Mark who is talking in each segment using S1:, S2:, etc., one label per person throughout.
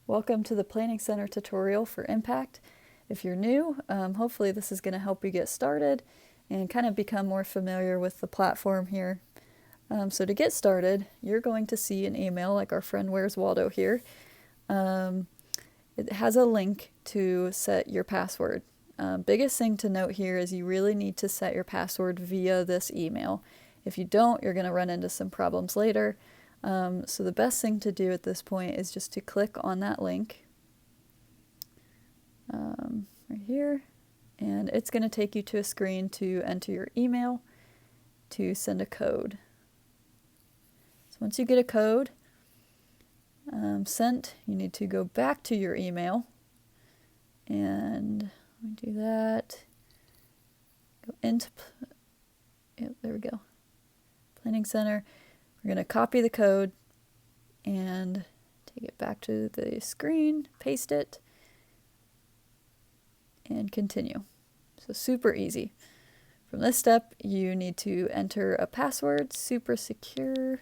S1: Welcome to the Planning Center tutorial for Impact. If you're new, hopefully this is going to help you get started and kind of become more familiar with the platform here. So to get started, you're going to see an email like our friend Where's Waldo here. It has a link to set your password. Biggest thing to note here is you really need to set your password via this email. If you don't, you're going to run into some problems later. So the best thing to do at this point is just to click on that link right here, and it's going to take you to a screen to enter your email to send a code. So once you get a code sent, you need to go back to your email, and let me do that. Go into, yep, there we go. Planning Center. We're going to copy the code and take it back to the screen, paste it, and continue. So super easy. From this step, you need to enter a password, super secure.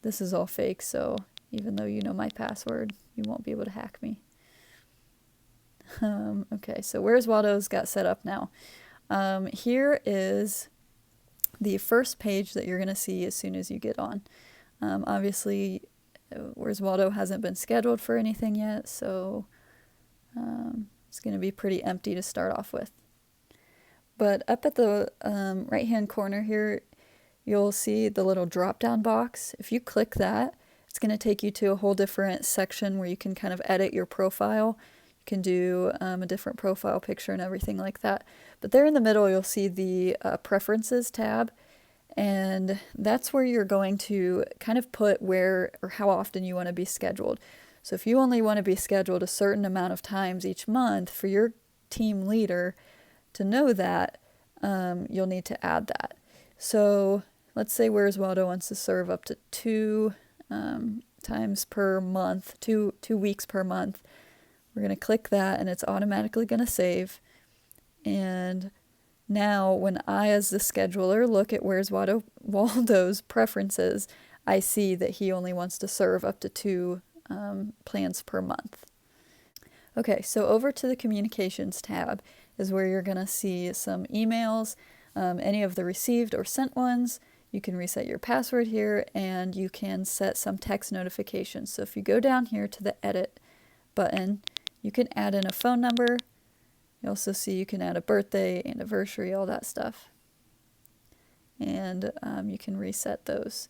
S1: This is all fake, so even though you know my password, you won't be able to hack me. Okay, so Where's Waldo's got set up now. Here is the first page that you're going to see as soon as you get on. Obviously, Where's Waldo hasn't been scheduled for anything yet, so it's going to be pretty empty to start off with. But up at the right-hand corner here, you'll see the little drop-down box. If you click that, it's going to take you to a whole different section where you can kind of edit your profile. You can do a different profile picture and everything like that. But there in the middle, you'll see the Preferences tab, and that's where you're going to kind of put where or how often you want to be scheduled. So if you only want to be scheduled a certain amount of times each month for your team leader to know that, you'll need to add that. So let's say Where's Waldo wants to serve up to 2 times per month, two weeks per month. We're going to click that, and it's automatically going to save. And now when I, as the scheduler, look at Where's Waldo's preferences, I see that he only wants to serve up to 2 plans per month. Okay, so over to the Communications tab is where you're going to see some emails, any of the received or sent ones. You can reset your password here, and you can set some text notifications. So if you go down here to the Edit button, you can add in a phone number. You also see you can add a birthday, anniversary, all that stuff. And you can reset those.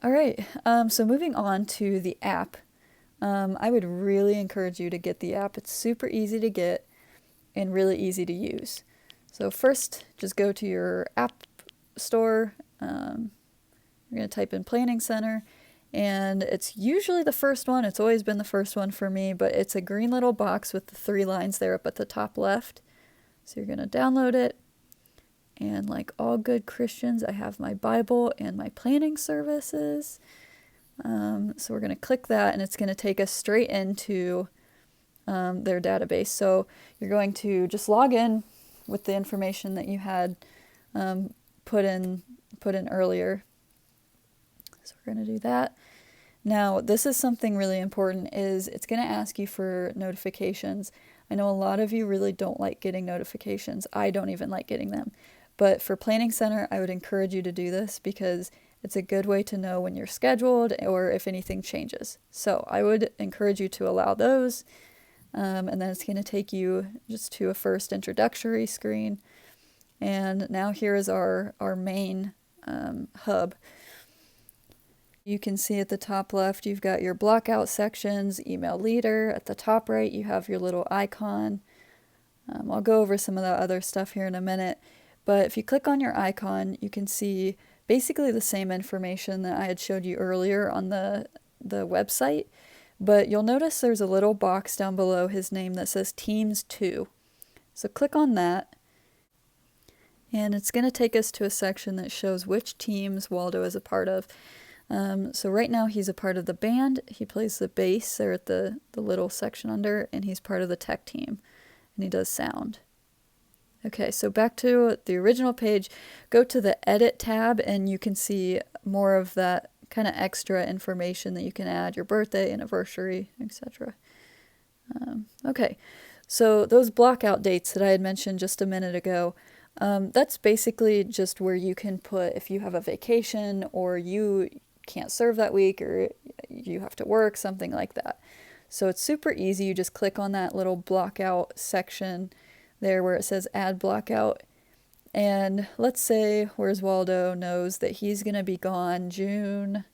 S1: All right, so moving on to the app. I would really encourage you to get the app. It's super easy to get and really easy to use. So first, just go to your app store. You're going to type in Planning Center. And it's usually the first one. It's always been the first one for me, but it's a green little box with the 3 lines there up at the top left. So you're going to download it. And like all good Christians, I have my Bible and my planning services. So we're going to click that, and it's going to take us straight into their database. So you're going to just log in with the information that you had put in earlier. So we're going to do that. Now, this is something really important, is it's going to ask you for notifications. I know a lot of you really don't like getting notifications. I don't even like getting them. But for Planning Center, I would encourage you to do this because it's a good way to know when you're scheduled or if anything changes. So I would encourage you to allow those. And then it's going to take you just to a first introductory screen. And now here is our main hub. You can see at the top left, you've got your blockout sections, email leader. At the top right, you have your little icon. I'll go over some of the other stuff here in a minute. But if you click on your icon, you can see basically the same information that I had showed you earlier on the website. But you'll notice there's a little box down below his name that says Teams 2. So click on that. And it's going to take us to a section that shows which teams Waldo is a part of. So right now he's a part of the band. He plays the bass there at the little section under, and he's part of the tech team, and he does sound. Okay, so back to the original page, go to the Edit tab, and you can see more of that kind of extra information that you can add, your birthday, anniversary, etc. Okay, so those blockout dates that I had mentioned just a minute ago, that's basically just where you can put if you have a vacation or you can't serve that week or you have to work, something like that. So it's super easy. You just click on that little blockout section there where it says add blockout. And let's say Where's Waldo knows that he's going to be gone June,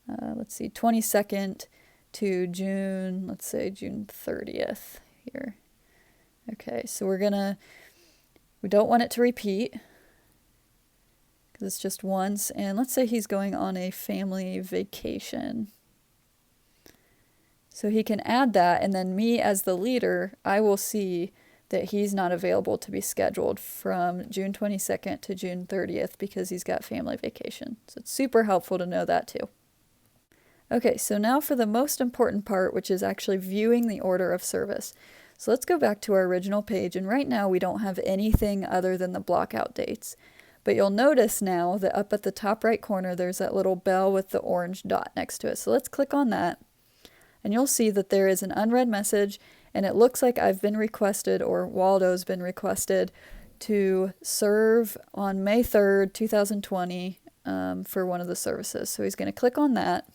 S1: 22nd to June, let's say June 30th here. Okay, so we don't want it to repeat because it's just once. And let's say he's going on a family vacation. So he can add that, and then me as the leader, I will see that he's not available to be scheduled from June 22nd to June 30th because he's got family vacation. So it's super helpful to know that too. Okay, so now for the most important part, which is actually viewing the order of service. So let's go back to our original page, and right now we don't have anything other than the blockout dates. But you'll notice now that up at the top right corner, there's that little bell with the orange dot next to it. So let's click on that, and you'll see that there is an unread message, and it looks like I've been requested, or Waldo's been requested, to serve on May 3rd, 2020 for one of the services. So he's going to click on that.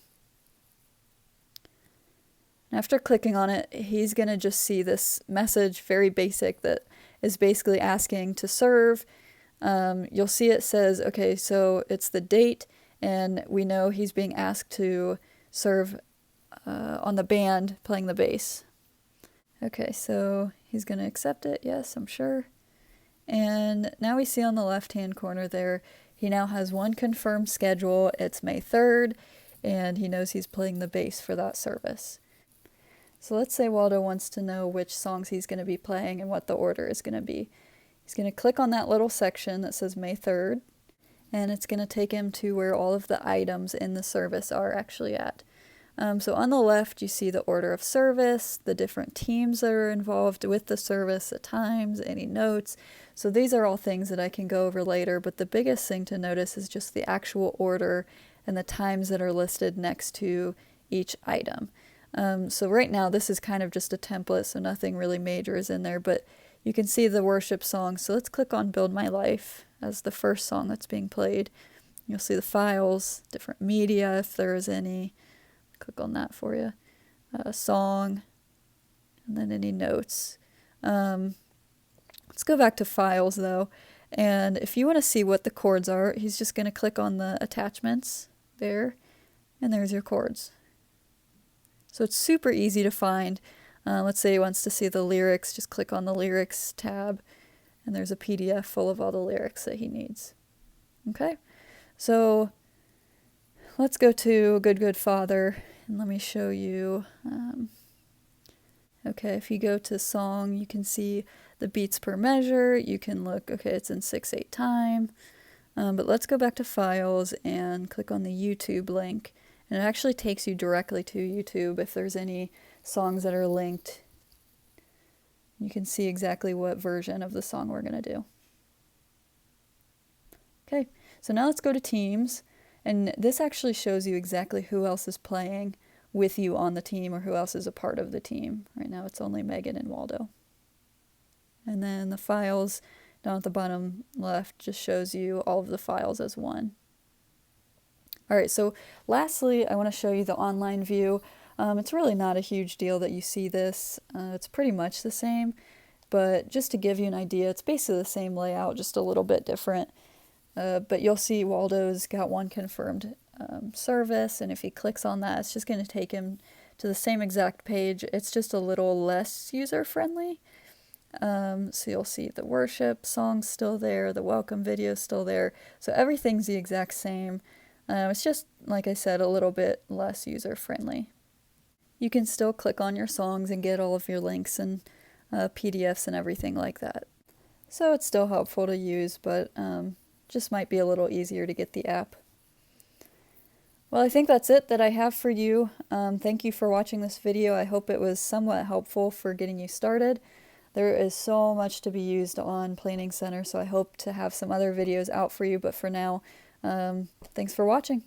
S1: After clicking on it, he's going to just see this message, very basic, that is basically asking to serve. You'll see it says, okay, so it's the date, and we know he's being asked to serve on the band playing the bass. Okay, so he's going to accept it. Yes, I'm sure. And now we see on the left-hand corner there, he now has one confirmed schedule. It's May 3rd, and he knows he's playing the bass for that service. So let's say Waldo wants to know which songs he's going to be playing and what the order is going to be. He's going to click on that little section that says May 3rd, and it's going to take him to where all of the items in the service are actually at. So on the left, you see the order of service, the different teams that are involved with the service, the times, any notes. So these are all things that I can go over later, but the biggest thing to notice is just the actual order and the times that are listed next to each item. So right now, this is kind of just a template, so nothing really major is in there, but you can see the worship song. So let's click on Build My Life as the first song that's being played. You'll see the files, different media, if there is any. Click on that for you. Song, and then any notes. Let's go back to files though. And if you want to see what the chords are, he's just going to click on the attachments there, and there's your chords. So it's super easy to find. Let's say he wants to see the lyrics, just click on the lyrics tab, and there's a PDF full of all the lyrics that he needs. Okay, so let's go to Good Good Father, and let me show you. Okay, if you go to song, you can see the beats per measure. You can look, okay, it's in 6/8 time. But let's go back to files and click on the YouTube link. And it actually takes you directly to YouTube if there's any songs that are linked. You can see exactly what version of the song we're going to do. Okay, so now let's go to teams. And this actually shows you exactly who else is playing with you on the team or who else is a part of the team. Right now it's only Megan and Waldo. And then the files down at the bottom left just shows you all of the files as one. All right, so lastly, I want to show you the online view. It's really not a huge deal that you see this. It's pretty much the same, but just to give you an idea, it's basically the same layout, just a little bit different. But you'll see Waldo's got one confirmed service, and if he clicks on that, it's just going to take him to the same exact page. It's just a little less user-friendly. So you'll see the worship song's still there, the welcome video's still there, so everything's the exact same. It's just, like I said, a little bit less user-friendly. You can still click on your songs and get all of your links and PDFs and everything like that. So it's still helpful to use, but just might be a little easier to get the app. Well, I think that's it that I have for you. Thank you for watching this video. I hope it was somewhat helpful for getting you started. There is so much to be used on Planning Center, so I hope to have some other videos out for you, but for now, thanks for watching.